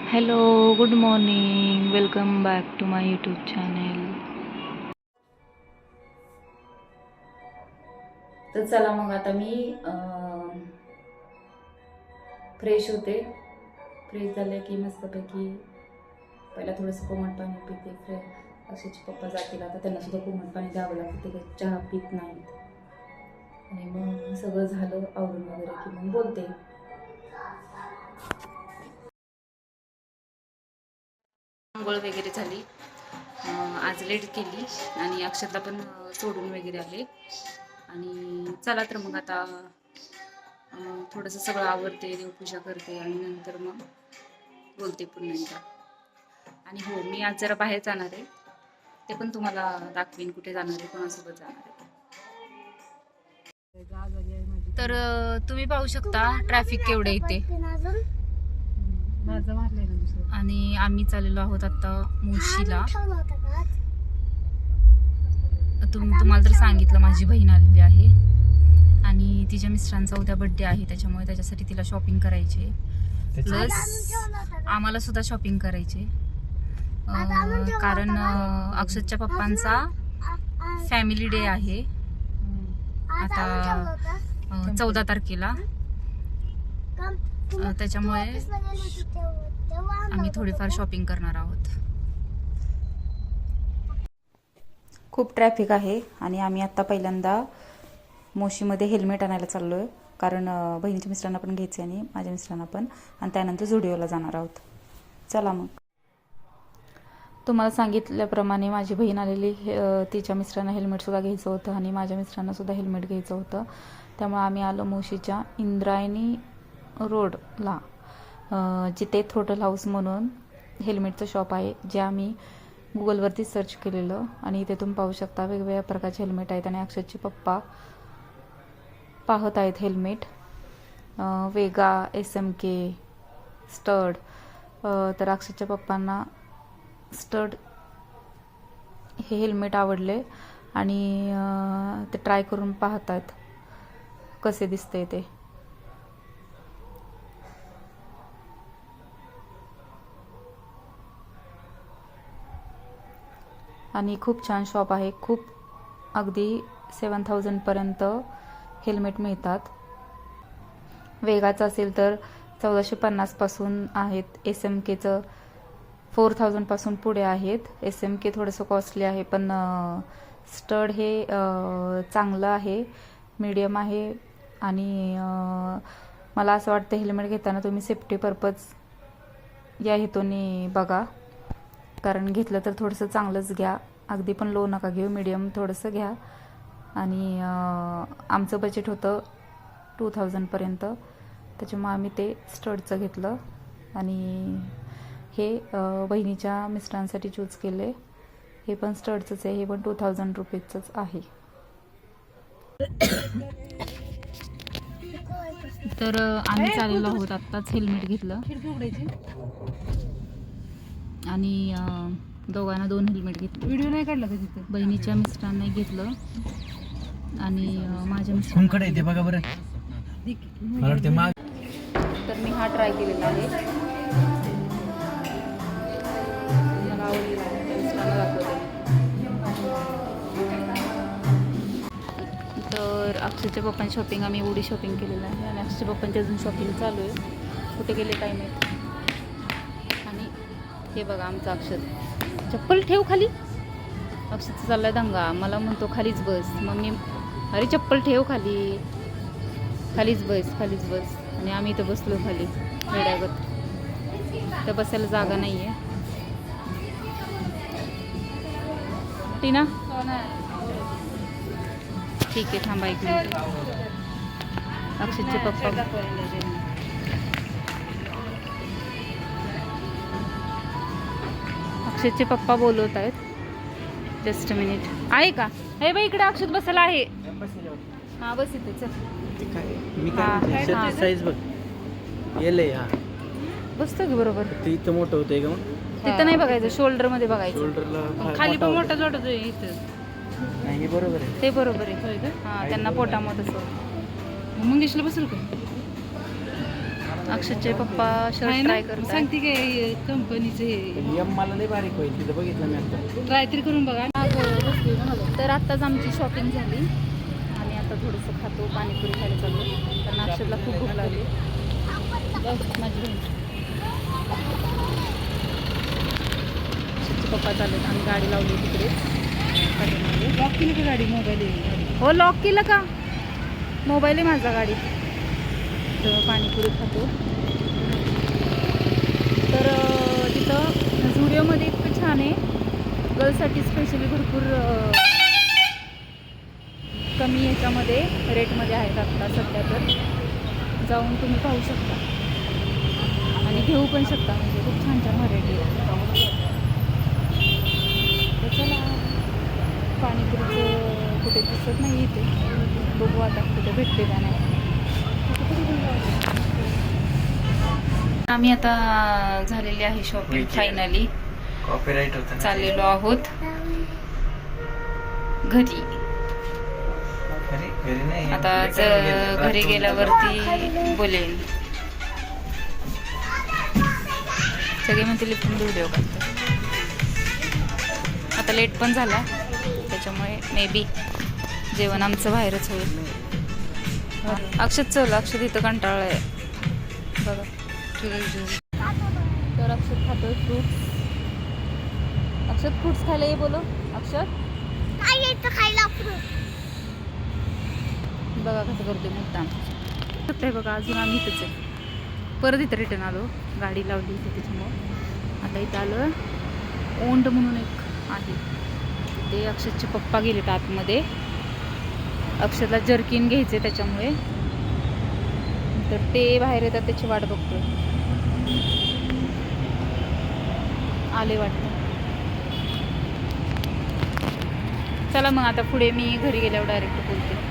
Hello, good morning, welcome back to my YouTube channel. तर चला मग आता मी फ्रेश होते. फ्रेश झाले की मस्तपैकी पहिला थोडंसं कोमट पाणी पिते. असेच पप्पा जातील आता, त्यांना सुद्धा कोमट पाणी द्यावं लागतं, ते चहा पित नाहीत. आणि मग सगळं झालं आवरून वगैरे की मग बोलते. आंघोळ वगैरे झाली, आज लेट केली आणि अक्षतला पण सोडून वगैरे आले. आणि चला तर मग आता थोडंसं सगळं आवरते, देवपूजा करते आणि नंतर मग बोलते पुन्हा एकदा. आणि हो, मी आज जरा बाहेर जाणार आहे, ते पण तुम्हाला दाखवीन. कुठे जाणार आहे, कोणासोबत जाणार आहे. तर तुम्ही पाहू शकता ट्रॅफिक केवढे इथे. आणि आम्ही चाललेलो आहोत आता मुळशीला. तुम्हाला तर सांगितलं, माझी बहीण आलेली आहे आणि तिच्या मिस्टरांचा उद्या बर्थडे आहे, त्याच्यामुळे त्याच्यासाठी तिला शॉपिंग करायची. प्लस आम्हाला सुद्धा शॉपिंग करायची, कारण अक्षतच्या पप्पांचा फॅमिली डे आहे आता 14 तारखेला. त्याच्यामुळे आम्ही थोडीफार शॉपिंग करणार आहोत. खूप ट्रॅफिक आहे आणि आम्ही आत्ता पहिल्यांदा मोशीमध्ये हेल्मेट आणायला चाललो आहे, कारण बहिणीच्या मिस्टरांना पण घ्यायचे आणि माझ्या मिस्टरांना पण, आणि त्यानंतर झुडिओला जाणार आहोत. चला मग. तुम्हाला सांगितल्याप्रमाणे माझी बहीण आलेली, तिच्या मिस्टरांना हेल्मेटसुद्धा घ्यायचं होतं आणि माझ्या मिस्टरांनासुद्धा हेल्मेट घ्यायचं होतं. त्यामुळे आम्ही आलो मोशीच्या इंद्रायणी रोडला, जिथे थ्रोटल हाऊस म्हणून हेल्मेटचं शॉप आहे, जे आम्ही गुगलवरती सर्च केलेलं. आणि इथे तुम्ही पाहू शकता वेगवेगळ्या प्रकारचे हेल्मेट आहेत. आणि अक्षतचे पप्पा पाहत आहेत हेल्मेट, वेगा, SMK, स्टड. तर अक्षतच्या पप्पांना स्टड हे हेल्मेट आवडले आणि ते ट्राय करून पाहत आहेत कसे दिसते ते. आणि खूप छान शॉप आहे, खूप अगदी 7000 पर्यंत हेल्मेट मिळतात. वेगाचं असेल तर 1450 पासून आहेत, SMKचं 4000 पासून पुढे आहेत. SMK थोडंसं कॉस्टली आहे, पण स्टड हे चांगलं आहे, मीडियम आहे. आणि मला असं वाटतं हेल्मेट घेताना तुम्ही सेफ्टी पर्पज या हेतूने बघा, कारण घेतलं तर थोडंसं चांगलंच घ्या, अगदी पण लो नका घेऊ, मीडियम थोडंसं घ्या. आणि आमचं बजेट होतं 2000 पर्यंत, त्याच्यामुळे आम्ही ते स्टडचं घेतलं. आणि हे बहिणीच्या मिस्टरांसाठी चूज केले, हे पण स्टडचंच आहे, हे पण 2000 रुपीजचंच आहे. तर आम्ही चाललेलो आहोत, आत्ताच हेल्मेट घेतलं आणि दोघांना 2 हेल्मेट घेतले. व्हिडिओ नाही काढला का तिथे? बहिणीच्या मिस्टरांना घेतलं आणि माझ्या मिस्टरांकडे येते बघा बरं. तर मी हा ट्राय केलेला आहे, मला आवडलेला आहे, मिस्टरांना दाखवते. तर अक्षयच्या पप्पांची शॉपिंग आम्ही एवढी शॉपिंग केलेलं आहे आणि अक्षयच्या पप्पांची अजून शॉपिंग चालू आहे, कुठे गेले काय माहीत. आणि हे बघा आमचं अक्षत, चप्पल ठेव खाली. अक्षतचा चाललाय दंगा, मला म्हणतो खालीच बस. मग मी, अरे चप्पल ठेव खाली, खालीच बस, खालीच बस. आणि आम्ही इथं बसलो खाली वेड्यागत, तर बसायला जागा नाही आहे. टीना ठीक आहे, थांबा एक मिनिट. अक्षतचे पप्पा, अक्षतचे पप्पा बोलवत आहेत, जस्ट अ मिनिट. आहे का? हे बाई इकडे अक्षत बसायला आहे. हां बस इथे, चल. साईज बघ, येले हा बसतो की बरोबर. इथं मोठं होतंय का? मग तिथं नाही बघायचं, शोल्डर मध्ये बघायचं. शोल्डरला खाली पण मोठा जोडत इथं, नाही बरोबर आहे, ते बरोबर आहे. हां, त्यांना पोटामध्ये असं. मंगेशला बसेल का? अक्षयचे पप्पा शर्ट ट्राय करतात. सांगते काय कंपनीचे एम मला लय बारीक होईल तिथं बघितलं मी आता. ट्राय तरी करून बघा. तर आत्ताच आमची शॉपिंग झाली आणि आता थोडंसं खातो, पाणीपुरी खायला चाललो कारण अक्षरला खूप भूक लागली. बघ माझी बहीण, अक्षयचे पप्पा चाललेत. आम्ही गाडी लावली तिकडेच पाठीमागे. लॉक केली का गाडी? मोबाईल हो लॉक केलं का? मोबाईल आहे माझा गाडीत. तर पाणीपुरी खातो. तर तिथं झुडिओमध्ये इतकं छान आहे, गर्ल्ससाठी स्पेशली भरपूर कमी याच्यामध्ये रेटमध्ये आहेत आत्ता सध्या. तर जाऊन तुम्ही पाहू शकता आणि घेऊ पण शकता, म्हणजे खूप छान छान व्हरायटी आहे. तर चला, पाणीपुरीचं कुठे दिसत नाही इथे, बघू आता कुठे भेटते का नाही. आम्ही आता झालेली आहे शॉपिंग फायनली. कॉपीराइट होतं ना. चाललेलो आहोत घरी. घरी नाही आता घरी गेल्यावरती बोलेन. सगळे म्हणते लिफ्टून व्हिडिओ काढतो. आता लेट पण झाला, त्याच्यामुळे मे बी जेवण आमचं बाहेरच होईल. अक्षत चल, अक्षत इथं कंटाळा आहे बघा. तर अक्षत खातोय फ्रूट्स. अक्षत फ्रूट्स खायला ये बोलो. अक्षत खायला बघा कसं करतोय मुद्दाम. आहे बघा, अजून आम्ही इथंच आहे. परत इथं रिटर्न आलो, गाडी लावली इथे त्याच्यामुळं. आता इथं आलं ओंड म्हणून एक आहे, ते अक्षतचे पप्पा गेलेत आतमध्ये. अक्षतला जर्किन घ्यायचे त्याच्यामुळे, तर ते बाहेर येतात, त्याची वाट बघतोय. आले वाटतं. चला मग आता पुढे मी घरी गेल्यावर डायरेक्ट बोलते.